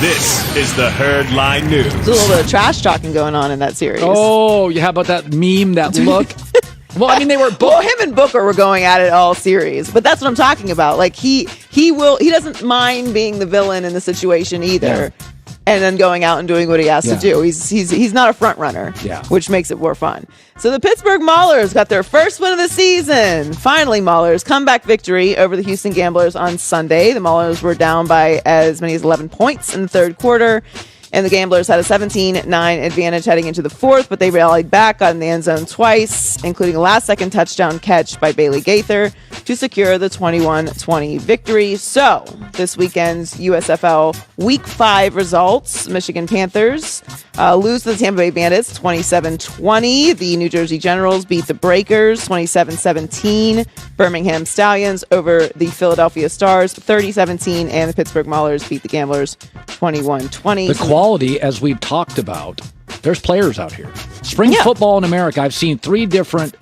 This is the Herd Line News. There's a little bit of trash talking going on in that series. Oh, how about that meme, that look? Well, I mean, they were both. Well, him and Booker were going at it all series, but that's what I'm talking about. Like he doesn't mind being the villain in the situation either, and then going out and doing what he has to do. He's not a front runner, which makes it more fun. So the Pittsburgh Maulers got their first win of the season. Finally, Maulers comeback victory over the Houston Gamblers on Sunday. The Maulers were down by as many as 11 points in the third quarter. And the Gamblers had a 17-9 advantage heading into the fourth, but they rallied back, got in the end zone twice, including a last-second touchdown catch by Bailey Gaither to secure the 21-20 victory. So, this weekend's USFL Week 5 results. Michigan Panthers lose to the Tampa Bay Bandits 27-20. The New Jersey Generals beat the Breakers 27-17. Birmingham Stallions over the Philadelphia Stars 30-17. And the Pittsburgh Maulers beat the Gamblers 21-20. The quality, as we've talked about, there's players out here. Spring football in America, I've seen 3 different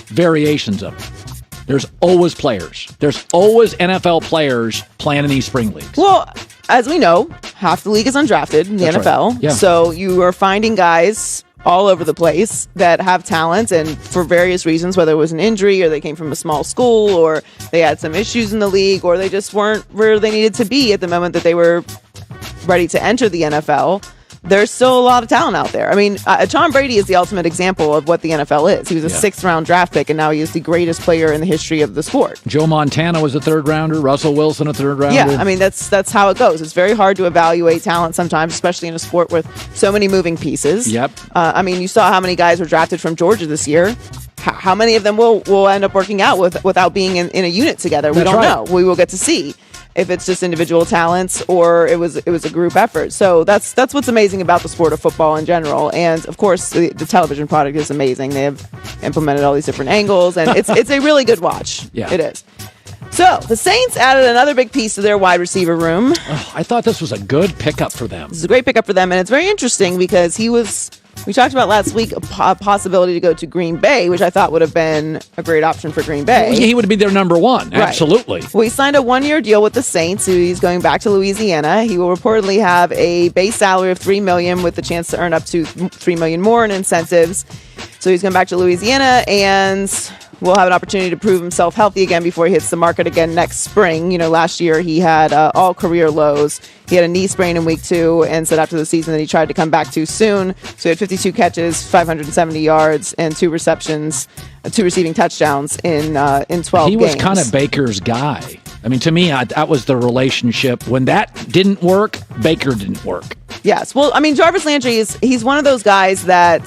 variations of it. There's always players. There's always NFL players playing in these spring leagues. Well, as we know, half the league is undrafted in the NFL. Right. Yeah. So you are finding guys all over the place that have talent, and for various reasons, whether it was an injury or they came from a small school or they had some issues in the league or they just weren't where they needed to be at the moment that they were ready to enter the NFL. There's still a lot of talent out there. I mean, Tom Brady is the ultimate example of what the NFL is. He was a 6th-round draft pick, and now he is the greatest player in the history of the sport. Joe Montana was a 3rd-rounder. Russell Wilson, a 3rd-rounder. Yeah, I mean, that's how it goes. It's very hard to evaluate talent sometimes, especially in a sport with so many moving pieces. Yep. I mean, you saw how many guys were drafted from Georgia this year. How many of them will end up working out without being in a unit together? We don't know. We will get to see if it's just individual talents or it was a group effort. So that's what's amazing about the sport of football in general. And of course, the television product is amazing. They have implemented all these different angles, and it's a really good watch. Yeah, it is. So the Saints added another big piece to their wide receiver room. Oh, I thought this was a good pickup for them. This is a great pickup for them, and it's very interesting because we talked about last week a possibility to go to Green Bay, which I thought would have been a great option for Green Bay. He would be their number one, right. Absolutely. Well, he signed a 1-year deal with the Saints. So he's going back to Louisiana. He will reportedly have a base salary of $3 million with the chance to earn up to $3 million more in incentives. So he's going back to Louisiana, and will have an opportunity to prove himself healthy again before he hits the market again next spring. You know, last year he had all career lows. He had a knee sprain in week 2 and said after the season that he tried to come back too soon. So he had 52 catches, 570 yards, and 2 receptions, 2 receiving touchdowns in 12 games. He was kind of Baker's guy. I mean, to me, that was the relationship. When that didn't work, Baker didn't work. Yes. Well, I mean, Jarvis Landry he's one of those guys that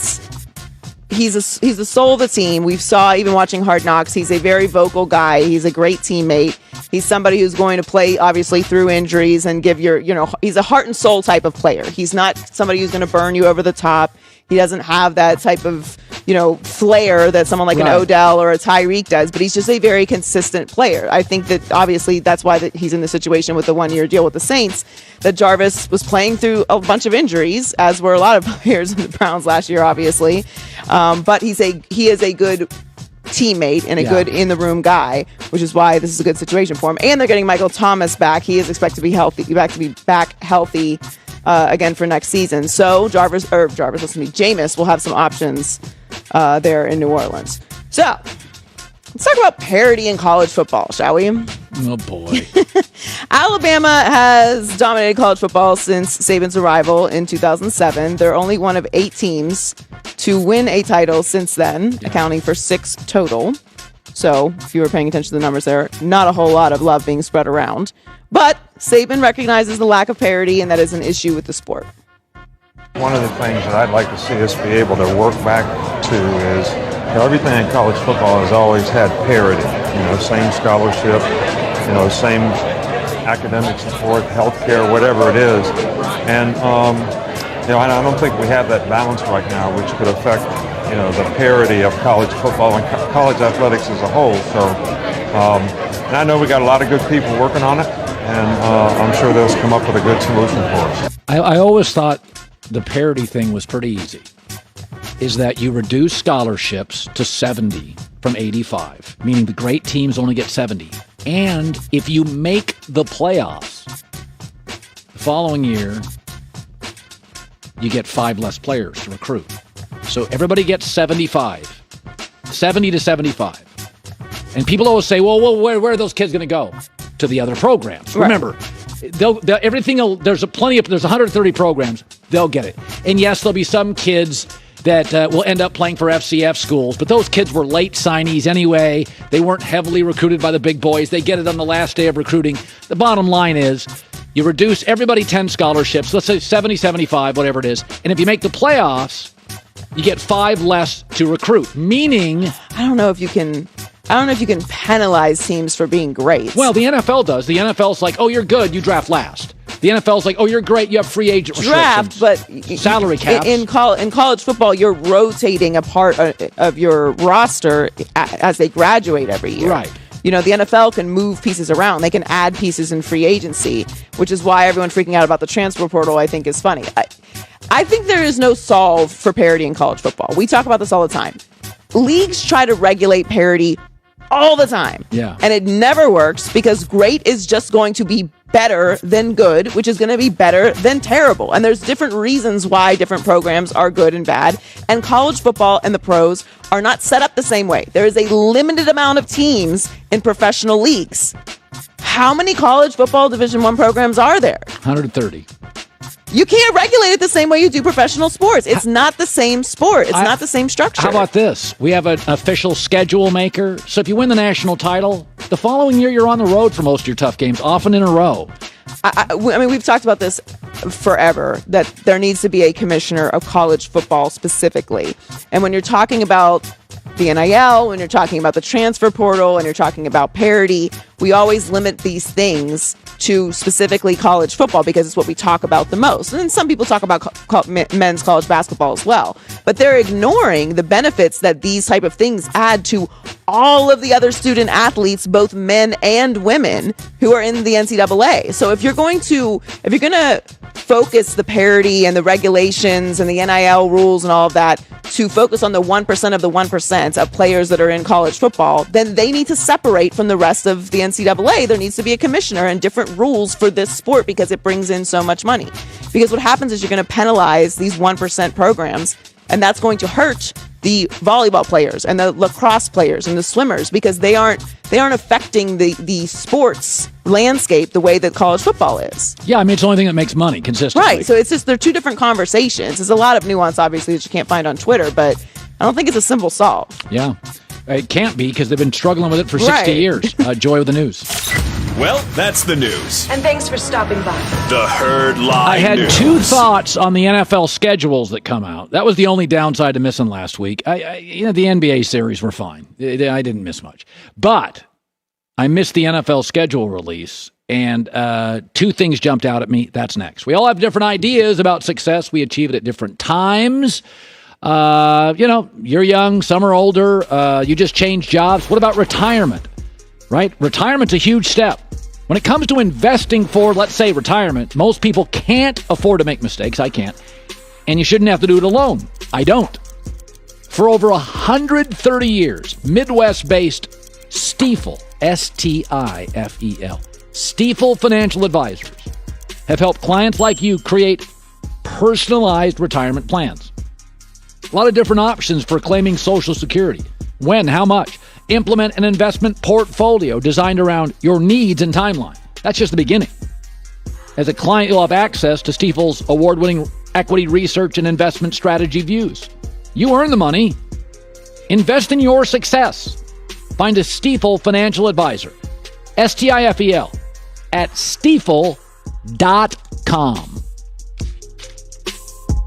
he's the soul of the team. We saw even watching Hard Knocks. He's a very vocal guy. He's a great teammate. He's somebody who's going to play, obviously, through injuries and give he's a heart and soul type of player. He's not somebody who's going to burn you over the top. He doesn't have that type of, flair that someone like an Odell or a Tyreek does, but he's just a very consistent player. I think that obviously that's why he's in the situation with the 1-year deal with the Saints, that Jarvis was playing through a bunch of injuries, as were a lot of players in the Browns last year, obviously. But he is a good teammate and a good in-the-room guy, which is why this is a good situation for him. And they're getting Michael Thomas back. He is expected to be back healthy again for next season. So Jameis will have some options there in New Orleans. So let's talk about parity in college football, shall we? Oh, boy. Alabama has dominated college football since Saban's arrival in 2007. They're only one of 8 teams to win a title since then, accounting for 6 total. So if you were paying attention to the numbers there, not a whole lot of love being spread around. But Saban recognizes the lack of parity, and that is an issue with the sport. One of the things that I'd like to see us be able to work back to is everything in college football has always had parity. Same scholarship, same academic support, healthcare, whatever it is. And, I don't think we have that balance right now, which could affect, the parity of college football and college athletics as a whole. So, and I know we got a lot of good people working on it, and I'm sure they'll come up with a good solution for us. I always thought the parity thing was pretty easy. Is that you reduce scholarships to 70 from 85, meaning the great teams only get 70. And if you make the playoffs, following year, you get 5 less players to recruit. So everybody gets 75. 70 to 75. And people always say, well where are those kids going to go? To the other programs. Right. Remember, there's 130 programs. They'll get it. And yes, there'll be some kids that will end up playing for FCF schools, but those kids were late signees anyway. They weren't heavily recruited by the big boys. They get it on the last day of recruiting. The bottom line is you reduce everybody 10 scholarships, let's say 70, 75, whatever it is, and if you make the playoffs, you get 5 less to recruit, meaning... I don't know if you can penalize teams for being great. Well, the NFL does. The NFL's like, oh, you're good, you draft last. The NFL's like, oh, you're great, you have free agent draft, but salary caps. In college football, you're rotating a part of your roster as they graduate every year. Right. The NFL can move pieces around. They can add pieces in free agency, which is why everyone freaking out about the transfer portal, I think, is funny. I think there is no solve for parity in college football. We talk about this all the time. Leagues try to regulate parity all the time. Yeah. And it never works because great is just going to be better than good, which is going to be better than terrible. And there's different reasons why different programs are good and bad. And college football and the pros are not set up the same way. There is a limited amount of teams in professional leagues. How many college football Division I programs are there? 130. You can't regulate it the same way you do professional sports. It's not the same sport. It's not the same structure. How about this? We have an official schedule maker. So if you win the national title, the following year you're on the road for most of your tough games, often in a row. I mean, we've talked about this forever, that there needs to be a commissioner of college football specifically. And when you're talking about the NIL, when you're talking about the transfer portal, and you're talking about parity, we always limit these things to specifically college football because it's what we talk about the most. And then some people talk about men's college basketball as well. But they're ignoring the benefits that these type of things add to all of the other student athletes, both men and women, who are in the NCAA. So if you're going to focus the parity and the regulations and the NIL rules and all of that to focus on the 1% of the 1% of players that are in college football, then they need to separate from the rest of the NCAA. There needs to be a commissioner and different rules for this sport because it brings in so much money. Because what happens is you're going to penalize these 1% programs, and that's going to hurt the volleyball players and the lacrosse players and the swimmers because they aren't affecting the sports landscape the way that college football is. Yeah, I mean, it's the only thing that makes money consistently. Right, so it's just, they're two different conversations. There's a lot of nuance, obviously, that you can't find on Twitter, but I don't think it's a simple solve. Yeah, it can't be because they've been struggling with it for 60 years. Joy with the news. Well, that's the news. And thanks for stopping by. The HERD Line I had News. 2 thoughts on the NFL schedules that come out. That was the only downside to missing last week. The NBA series were fine. I didn't miss much. But I missed the NFL schedule release, and 2 things jumped out at me. That's next. We all have different ideas about success. We achieve it at different times. You're young, some are older. You just changed jobs. What about retirement? Right? Retirement's a huge step. When it comes to investing for, let's say, retirement, most people can't afford to make mistakes. I can't. And you shouldn't have to do it alone. I don't. For over 130 years, Midwest-based Stifel, S-T-I-F-E-L, Stifel Financial Advisors have helped clients like you create personalized retirement plans. A lot of different options for claiming Social Security. When, how much? Implement an investment portfolio designed around your needs and timeline. That's just the beginning. As a client, you'll have access to Stifel's award-winning equity research and investment strategy views. You earn the money. Invest in your success. Find a Stifel financial advisor, S-T-I-F-E-L, at stifel.com.